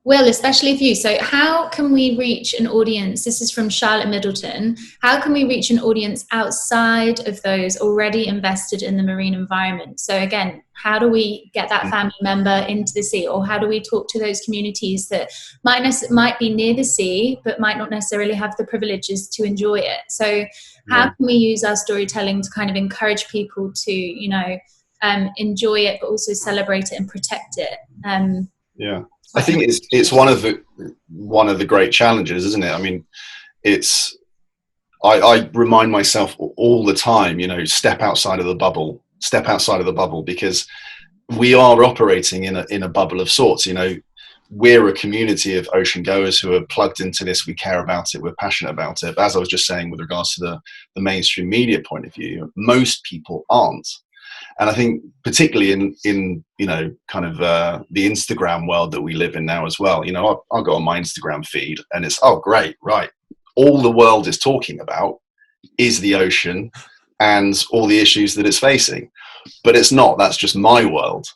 Will, especially for you. So how can we reach an audience? This is from Charlotte Middleton. How can we reach an audience outside of those already invested in the marine environment? So again, how do we get that family member into the sea? Or how do we talk to those communities that might be near the sea, but might not necessarily have the privileges to enjoy it? So how can we use our storytelling to kind of encourage people to, enjoy it, but also celebrate it and protect it. Yeah, I think it's one of the great challenges, isn't it? I mean, I remind myself all the time, step outside of the bubble, because we are operating in a bubble of sorts. We're a community of ocean goers who are plugged into this. We care about it. We're passionate about it. But as I was just saying, with regards to the mainstream media point of view, most people aren't. And I think particularly in kind of the Instagram world that we live in now as well, I'll go on my Instagram feed and it's, oh, great, right. All the world is talking about is the ocean and all the issues that it's facing. But it's not. That's just my world.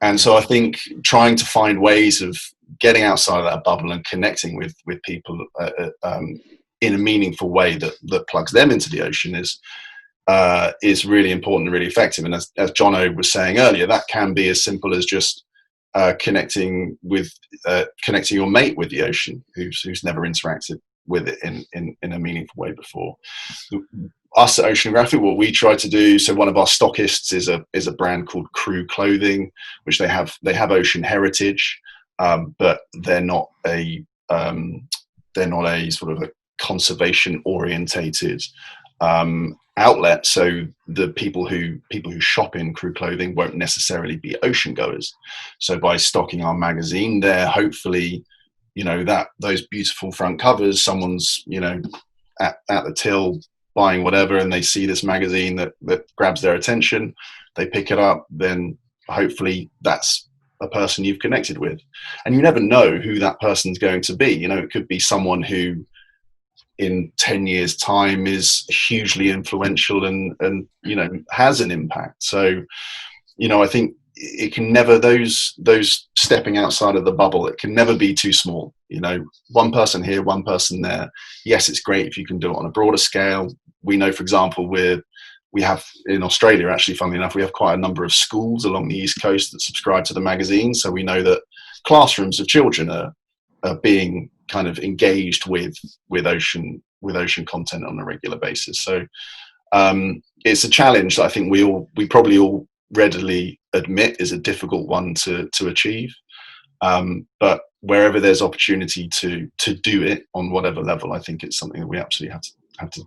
And so I think trying to find ways of getting outside of that bubble and connecting with people in a meaningful way that plugs them into the ocean is really important and really effective. And as Jono was saying earlier, that can be as simple as just connecting your mate with the ocean who's never interacted with it in a meaningful way before. Us at Oceanographic, what we try to do, so one of our stockists is a brand called Crew Clothing, which they have ocean heritage, but they're not a sort of a conservation orientated outlet. So the people who shop in Crew Clothing won't necessarily be ocean goers. So by stocking our magazine there, hopefully, that those beautiful front covers, someone's at the till buying whatever, and they see this magazine that grabs their attention, they pick it up, then hopefully that's a person you've connected with. And you never know who that person's going to be. It could be someone who in 10 years time is hugely influential and has an impact. So I think it can never, those stepping outside of the bubble, it can never be too small. One person here, one person there. Yes, it's great if you can do it on a broader scale. We know, for example, we have in Australia, actually, funnily enough, we have quite a number of schools along the East Coast that subscribe to the magazine. So we know that classrooms of children are being kind of engaged with ocean content on a regular basis. So it's a challenge that I think we probably all readily admit is a difficult one to achieve. But wherever there's opportunity to do it on whatever level, I think it's something that we absolutely have to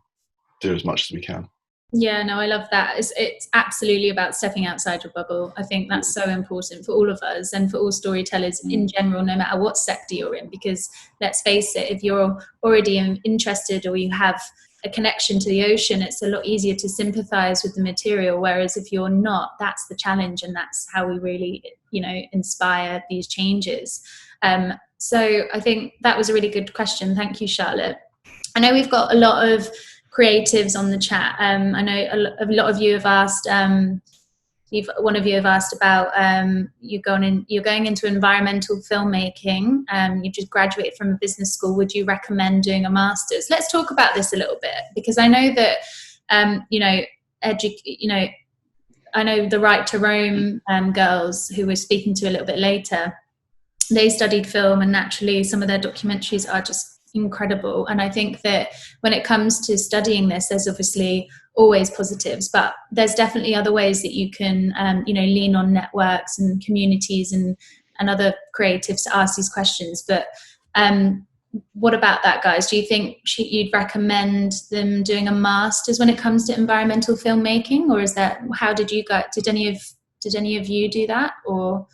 do as much as we can. Yeah, no, I love that. It's absolutely about stepping outside your bubble. I think that's so important for all of us and for all storytellers in general, no matter what sector you're in, because let's face it, if you're already interested or you have a connection to the ocean, it's a lot easier to sympathize with the material. Whereas if you're not, that's the challenge, and that's how we really, inspire these changes. So I think that was a really good question. Thank you, Charlotte. I know we've got a lot of creatives on the chat. I know a lot of you have asked. One of you have asked about you're going into environmental filmmaking. You just graduated from a business school. Would you recommend doing a master's? Let's talk about this a little bit, because I know that I know the Right to Roam girls who we're speaking to a little bit later. They studied film, and naturally, some of their documentaries are just incredible. And I think that when it comes to studying this, there's obviously always positives, but there's definitely other ways that you can lean on networks and communities and other creatives to ask these questions. But what about that, guys? Do you think you'd recommend them doing a master's when it comes to environmental filmmaking, or is that, how did you guys, did any of you do that? Or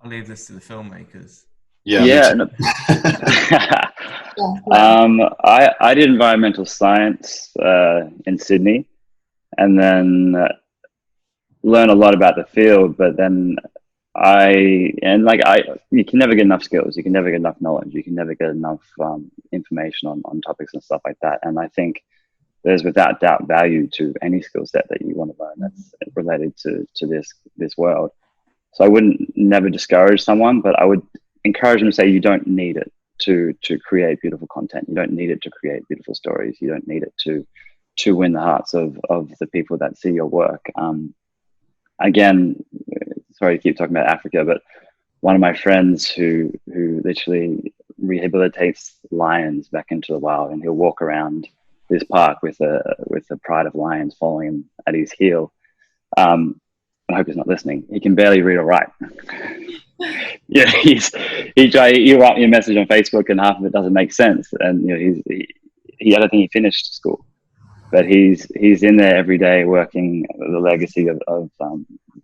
I'll leave this to the filmmakers. Yeah. No. I did environmental science in Sydney, and then learn a lot about the field. But then you can never get enough skills. You can never get enough knowledge. You can never get enough information on topics and stuff like that. And I think there's without doubt value to any skill set that you want to learn that's related to this world. So I wouldn't never discourage someone, but I would encourage them to say you don't need it to create beautiful content. You don't need it to create beautiful stories. You don't need it to win the hearts of the people that see your work. Again, sorry to keep talking about Africa, but one of my friends who literally rehabilitates lions back into the wild, and he'll walk around this park with a pride of lions following him at his heel. I hope he's not listening. He can barely read or write. Yeah, you write me a message on Facebook and half of it doesn't make sense. And I don't think he finished school, but he's in there every day working the legacy of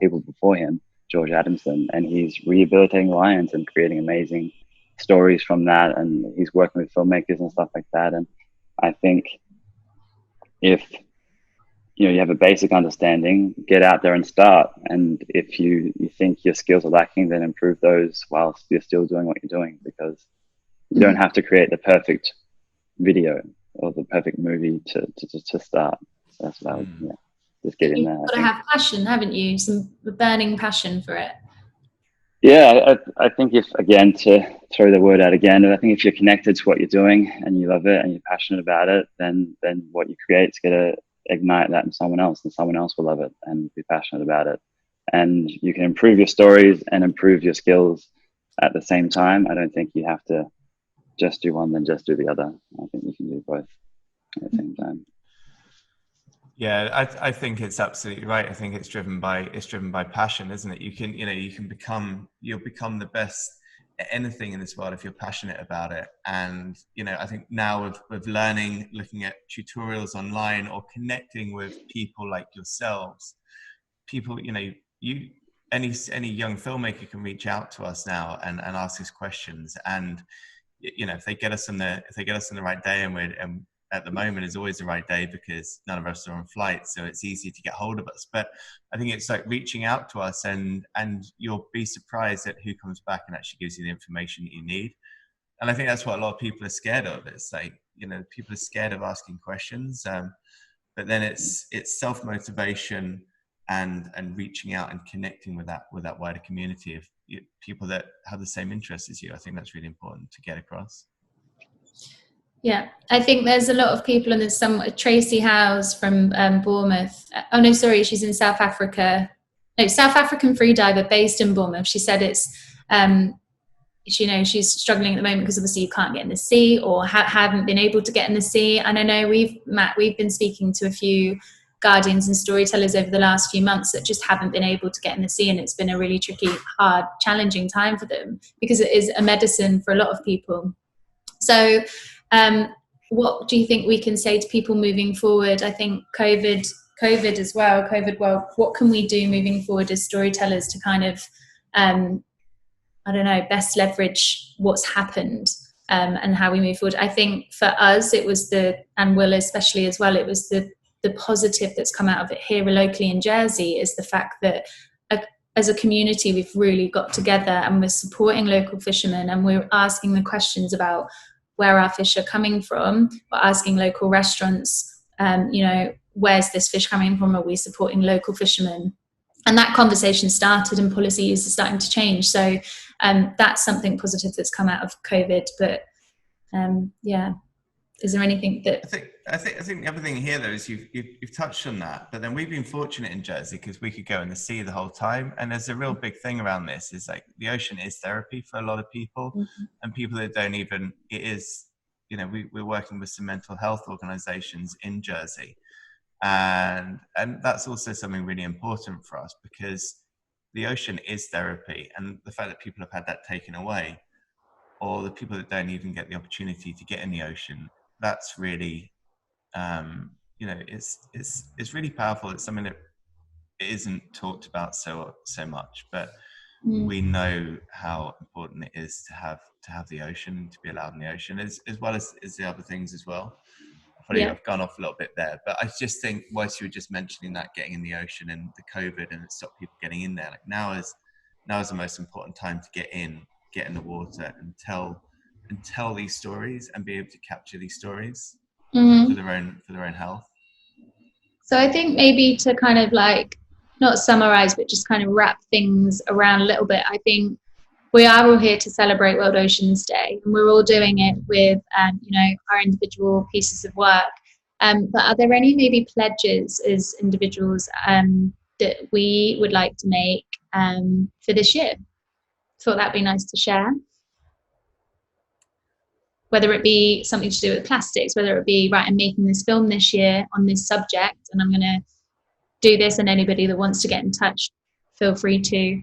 people before him, George Adamson, and he's rehabilitating lions and creating amazing stories from that. And he's working with filmmakers and stuff like that. And I think if you have a basic understanding, get out there and start. And if you think your skills are lacking, then improve those whilst you're still doing what you're doing, because you don't have to create the perfect video or the perfect movie to start. So that's what I would, just get in there. You've got to have passion, haven't you? Some burning passion for it. Yeah, I think again, to throw the word out again, I think if you're connected to what you're doing and you love it and you're passionate about it, then what you create is going to ignite that in someone else, and someone else will love it and be passionate about it. And you can improve your stories and improve your skills at the same time. I don't think you have to just do one then just do the other. I think you can do both at the same time. Yeah, I think it's absolutely right. I think it's driven by passion, isn't it? You'll become the best at anything in this world if you're passionate about it. And I think now with learning, looking at tutorials online or connecting with people like yourselves, any young filmmaker can reach out to us now and ask us questions. And if they get us in the right day, and at the moment is always the right day because none of us are on flight, so it's easy to get hold of us. But I think it's like reaching out to us, and you'll be surprised at who comes back and actually gives you the information that you need. And I think that's what a lot of people are scared of. It's like, people are scared of asking questions, but then it's self-motivation and reaching out and connecting with that wider community of people that have the same interests as you. I think that's really important to get across. Yeah, I think there's a lot of people, and there's some Tracy Howes from Bournemouth. Oh no, sorry, she's in South Africa. No, South African freediver based in Bournemouth. She said it's, she's struggling at the moment because obviously you can't get in the sea, or haven't been able to get in the sea. And I know we've been speaking to a few guardians and storytellers over the last few months that just haven't been able to get in the sea, and it's been a really tricky, hard, challenging time for them because it is a medicine for a lot of people. So what do you think we can say to people moving forward? I think COVID as well, what can we do moving forward as storytellers to kind of, best leverage what's happened and how we move forward? I think for us, it was and Will especially as well, it was the positive that's come out of it here locally in Jersey is the fact that as a community, we've really got together and we're supporting local fishermen, and we're asking the questions about where our fish are coming from. We're asking local restaurants, where's this fish coming from? Are we supporting local fishermen? And that conversation started, and policies are starting to change. So that's something positive that's come out of COVID. But is there anything that I think the other thing here though is you've touched on that, but then we've been fortunate in Jersey because we could go in the sea the whole time. And there's a real big thing around this is like the ocean is therapy for a lot of people, and people that don't even, it is, we're working with some mental health organizations in Jersey, and that's also something really important for us because the ocean is therapy, and the fact that people have had that taken away, or the people that don't even get the opportunity to get in the ocean, that's really it's really powerful. It's something that isn't talked about so much, but we know how important it is to have the ocean, to be allowed in the ocean, as well as the other things as well. I've gone off a little bit there, but I just think whilst you were just mentioning that getting in the ocean and the COVID and it stopped people getting in there, like now is the most important time to get in the water and tell these stories and be able to capture these stories for their own health. So I think maybe to kind of like not summarize, but just kind of wrap things around a little bit. I think we are all here to celebrate World Oceans Day, and we're all doing it with our individual pieces of work. But are there any maybe pledges as individuals that we would like to make for this year? Thought that'd be nice to share. Whether it be something to do with plastics, whether it be, right, I'm making this film this year on this subject, and I'm going to do this, and anybody that wants to get in touch, feel free to.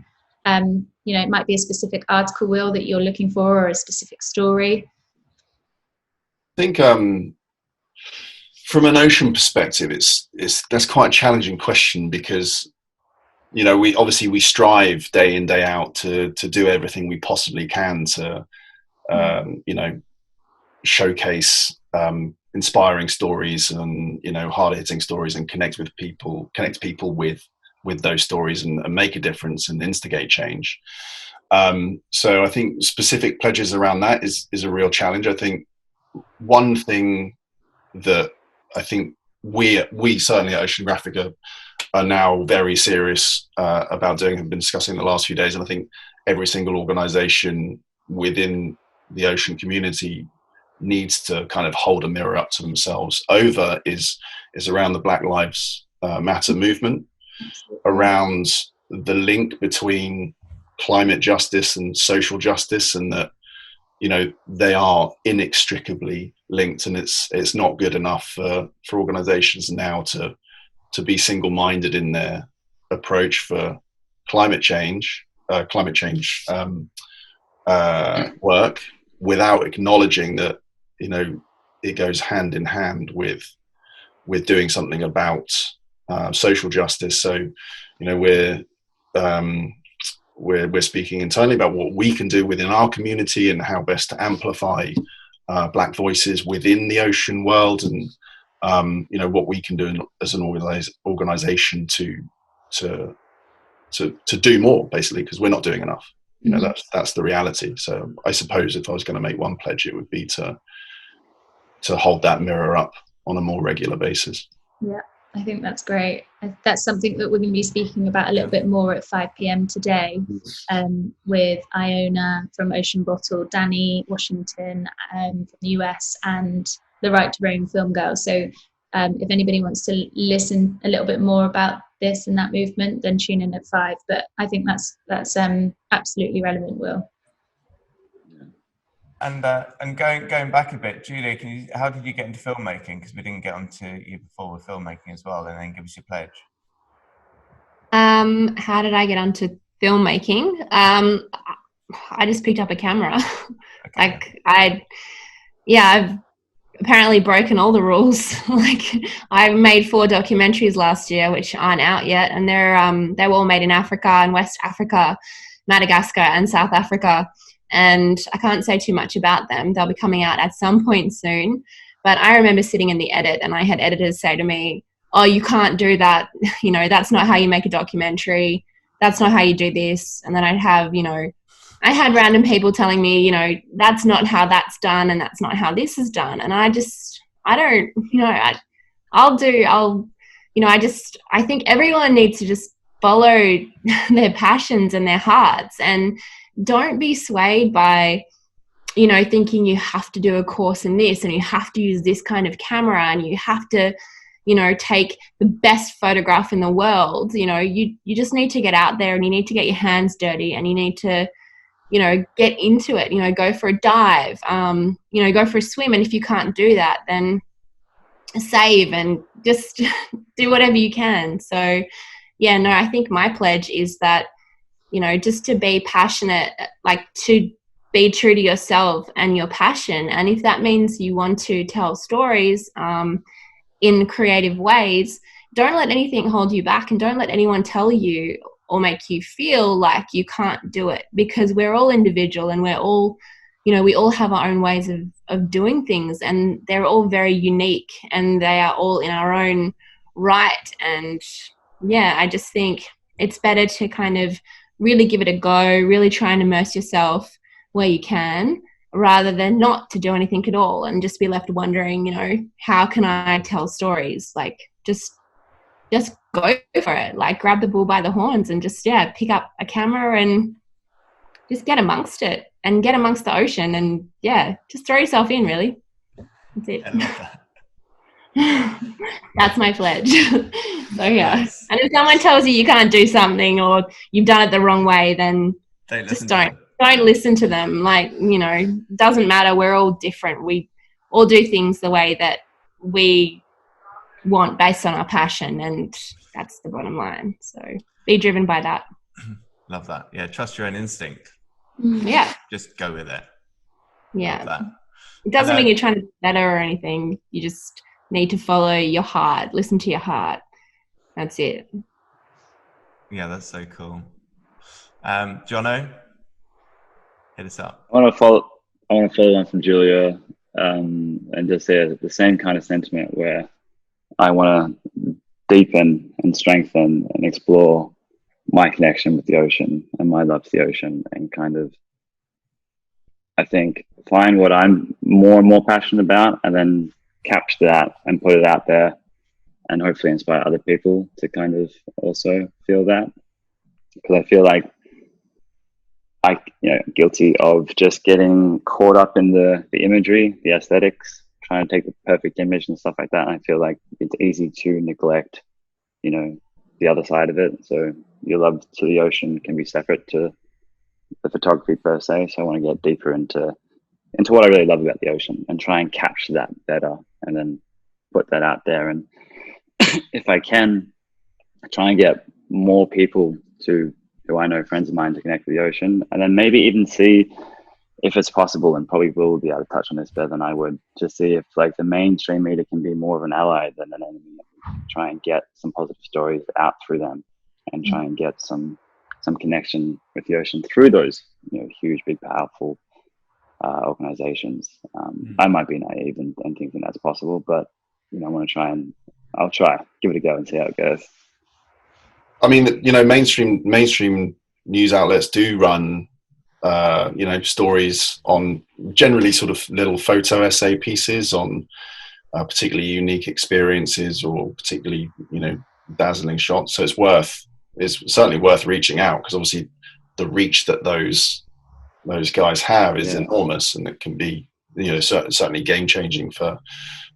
It might be a specific article, Will, that you're looking for, or a specific story. I think from an ocean perspective, that's quite a challenging question, because we strive day in, day out to do everything we possibly can to showcase inspiring stories and hard-hitting stories, and connect people with those stories, and make a difference and instigate change. So I think specific pledges around that is a real challenge. I think one thing that I think we certainly at Oceanographic are now very serious about doing, have been discussing the last few days, and I think every single organization within the ocean community needs to kind of hold a mirror up to themselves over is around the Black Lives Matter movement, around the link between climate justice and social justice, and that they are inextricably linked, and it's not good enough for organizations now to be single-minded in their approach for climate change work, without acknowledging that it goes hand in hand with doing something about social justice. So we're speaking internally about what we can do within our community, and how best to amplify Black voices within the ocean world, and what we can do as an organization to do more, basically, because we're not doing enough. That's the reality. So I suppose if I was going to make one pledge, it would be to hold that mirror up on a more regular basis. Yeah, I think that's great. That's something that we're going to be speaking about a little bit more at 5 p.m. today, with Iona from Ocean Bottle, Danny Washington from the US, and the Right to Roam Film Girl. So if anybody wants to listen a little bit more about this and that movement, then tune in at 5. But I think that's absolutely relevant, Will. And going back a bit, Julia, how did you get into filmmaking? Because we didn't get onto you before with filmmaking as well, and then give us your pledge. How did I get onto filmmaking? I just picked up a camera. Okay. I've apparently broken all the rules. I made 4 documentaries last year, which aren't out yet, and they were all made in Africa and West Africa, Madagascar and South Africa. And I can't say too much about them. They'll be coming out at some point soon. But I remember sitting in the edit, and I had editors say to me, "Oh, you can't do that. That's not how you make a documentary. That's not how you do this." And then I had random people telling me, that's not how that's done, and that's not how this is done. And I think everyone needs to just follow their passions and their hearts, and don't be swayed by, thinking you have to do a course in this, and you have to use this kind of camera, and you have to, take the best photograph in the world. You just need to get out there, and you need to get your hands dirty, and you need to, get into it, go for a dive, go for a swim. And if you can't do that, then save and just do whatever you can. So I think my pledge is that, just to be passionate, to be true to yourself and your passion. And if that means you want to tell stories in creative ways, don't let anything hold you back, and don't let anyone tell you or make you feel like you can't do it, because we're all individual, and we're all, we all have our own ways of doing things, and they're all very unique, and they are all in our own right. And I just think it's better to kind of really give it a go, really try and immerse yourself where you can, rather than not to do anything at all and just be left wondering, how can I tell stories? Just go for it. Grab the bull by the horns and just pick up a camera and just get amongst it, and get amongst the ocean, and just throw yourself in, really. That's it. I love that. That's my pledge. So Nice. And if someone tells you can't do something, or you've done it the wrong way, then don't listen to them. Doesn't matter. We're all different. We all do things the way that we want based on our passion, and that's the bottom line. So be driven by that. Love that. Yeah, trust your own instinct. Yeah. Just go with it. Yeah. Love that. It doesn't mean you're trying to be better or anything. You just need to follow your heart, listen to your heart. That's it. Yeah, that's so cool. Jono, hit us up. I want to follow on from Julia, and just say the same kind of sentiment where I want to deepen and strengthen and explore my connection with the ocean and my love for the ocean, and kind of, I think, find what I'm more and more passionate about, and then capture that and put it out there, and hopefully inspire other people to kind of also feel that. Because I feel like guilty of just getting caught up in the imagery, the aesthetics, trying to take the perfect image and stuff like that. And I feel like it's easy to neglect, the other side of it. So your love to the ocean can be separate to the photography per se. So I want to get deeper into what I really love about the ocean and try and capture that better, and then put that out there. And if I can, try and get more people who I know, friends of mine, to connect with the ocean, and then maybe even see if it's possible, and probably will be able to touch on this better than I would, to see if like the mainstream media can be more of an ally than an enemy. Try and get some positive stories out through them, and try and get some connection with the ocean through those huge, big, powerful organizations. I might be naive and thinking that's possible, but I want to try, and I'll try, give it a go and see how it goes. I mean, mainstream news outlets do run, stories on generally sort of little photo essay pieces on particularly unique experiences or particularly, dazzling shots. So it's certainly worth reaching out, because obviously the reach that those guys have is enormous, and it can be, certainly game changing for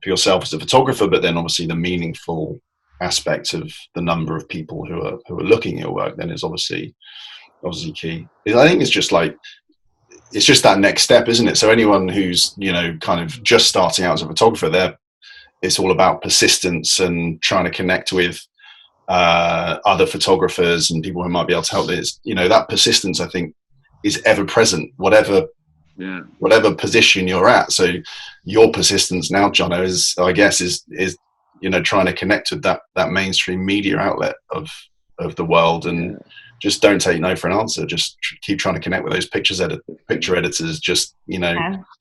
yourself as a photographer, but then obviously the meaningful aspect of the number of people who are looking at your work then is obviously key. I think it's just that next step, isn't it? So anyone who's kind of just starting out as a photographer, it's all about persistence and trying to connect with other photographers and people who might be able to help. This, that persistence, I think, is ever present, whatever position you're at. So your persistence now, Jono, is trying to connect with that mainstream media outlet of the world, and just don't take no for an answer. Just keep trying to connect with those picture editors. Just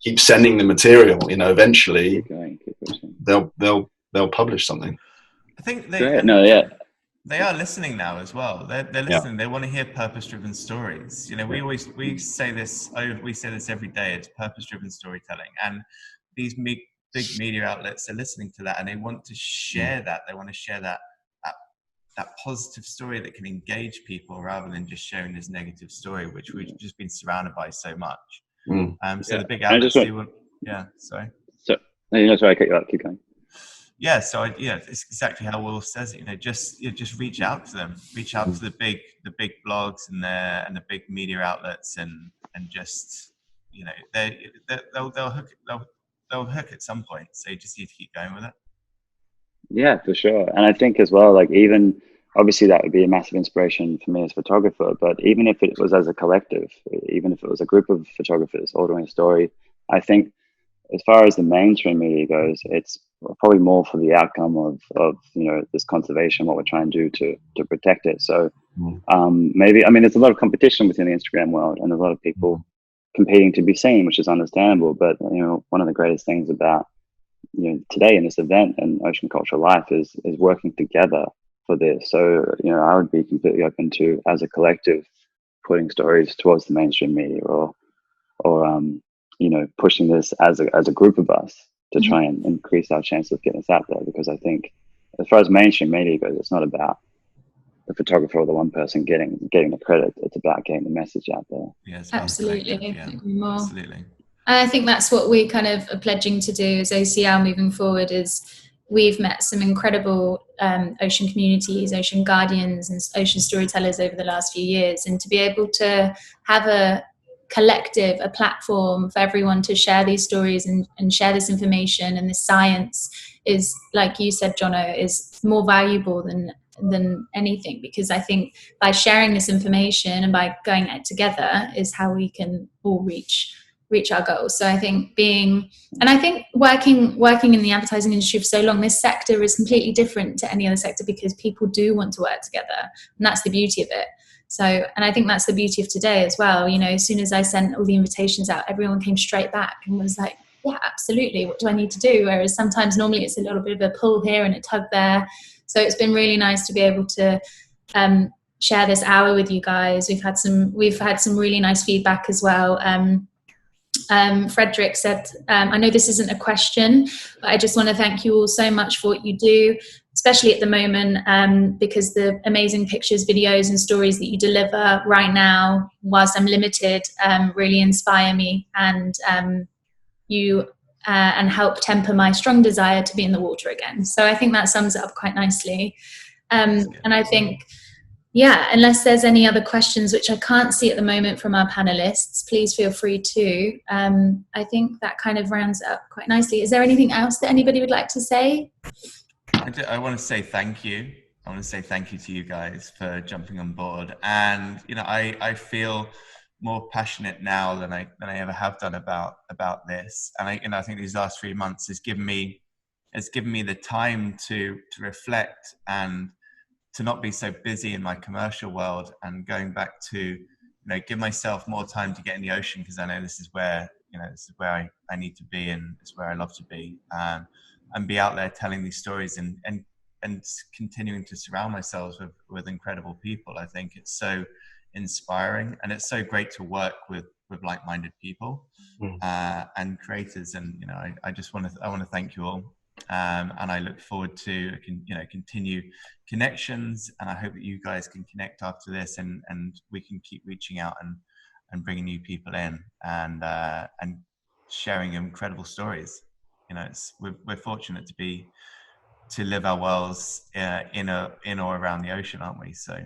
keep sending the material. Eventually they'll publish something. I think they are listening now as well. They're listening. They want to hear purpose-driven stories. We say this every day. It's purpose-driven storytelling, and these big media outlets are listening to that, and they want to share that. They want to share that positive story that can engage people, rather than just sharing this negative story, which we've just been surrounded by so much. So the big outlets sorry. So sorry, I cut you out. Keep going. Yeah, so it's exactly how Will says it. Just reach out to them, reach out to the big blogs and the big media outlets, and just they'll hook at some point. So you just need to keep going with it. Yeah, for sure. And I think as well, like, even obviously that would be a massive inspiration for me as a photographer, but even if it was as a collective, even if it was a group of photographers all doing a story, I think as far as the mainstream media goes, it's probably more for the outcome of this conservation, what we're trying to do to protect it. So maybe, there's a lot of competition within the Instagram world, and a lot of people competing to be seen, which is understandable. But one of the greatest things about today in this event and Ocean Culture Life is working together for this. So I would be completely open to, as a collective, putting stories towards the mainstream media, or pushing this as a group of us to try and increase our chance of getting this out there. Because I think, as far as mainstream media goes, it's not about the photographer or the one person getting the credit. It's about getting the message out there. Yes, absolutely. Absolutely. I think that's what we kind of are pledging to do as OCL moving forward. Is we've met some incredible ocean communities, ocean guardians and ocean storytellers over the last few years, and to be able to have a collective, a platform for everyone to share these stories and share this information and this science is, like you said, Jono, is more valuable than anything, because I think by sharing this information and by going out together is how we can all reach our goals. So I think working in the advertising industry for so long, this sector is completely different to any other sector because people do want to work together, and that's the beauty of it. So, and I think that's the beauty of today as well. You know, as soon as I sent all the invitations out, everyone came straight back and was like, yeah, absolutely, what do I need to do? Whereas sometimes normally it's a little bit of a pull here and a tug there. So it's been really nice to be able to share this hour with you guys. We've had some really nice feedback as well. Frederick said, I know this isn't a question, but I just want to thank you all so much for what you do, especially at the moment, because the amazing pictures, videos and stories that you deliver right now, whilst I'm limited, really inspire me and and help temper my strong desire to be in the water again. So I think that sums it up quite nicely. And I think, yeah, unless there's any other questions, which I can't see at the moment from our panelists, please feel free to. I think that kind of rounds it up quite nicely. Is there anything else that anybody would like to say? I want to say thank you. I want to say thank you to you guys for jumping on board. And, you know, I feel more passionate now than I ever have done about this. And I think these last 3 months has given me the time to reflect and to not be so busy in my commercial world, and going back to, you know, give myself more time to get in the ocean, because I know this is where I need to be, and it's where I love to be, and be out there telling these stories and continuing to surround myself with incredible people. I think it's so inspiring, and it's so great to work with like-minded people and creators. And, you know, I want to thank you all. And I look forward to continue connections, and I hope that you guys can connect after this, and we can keep reaching out and bringing new people in, and sharing incredible stories. You know, we're fortunate to live our worlds in or around the ocean, aren't we? So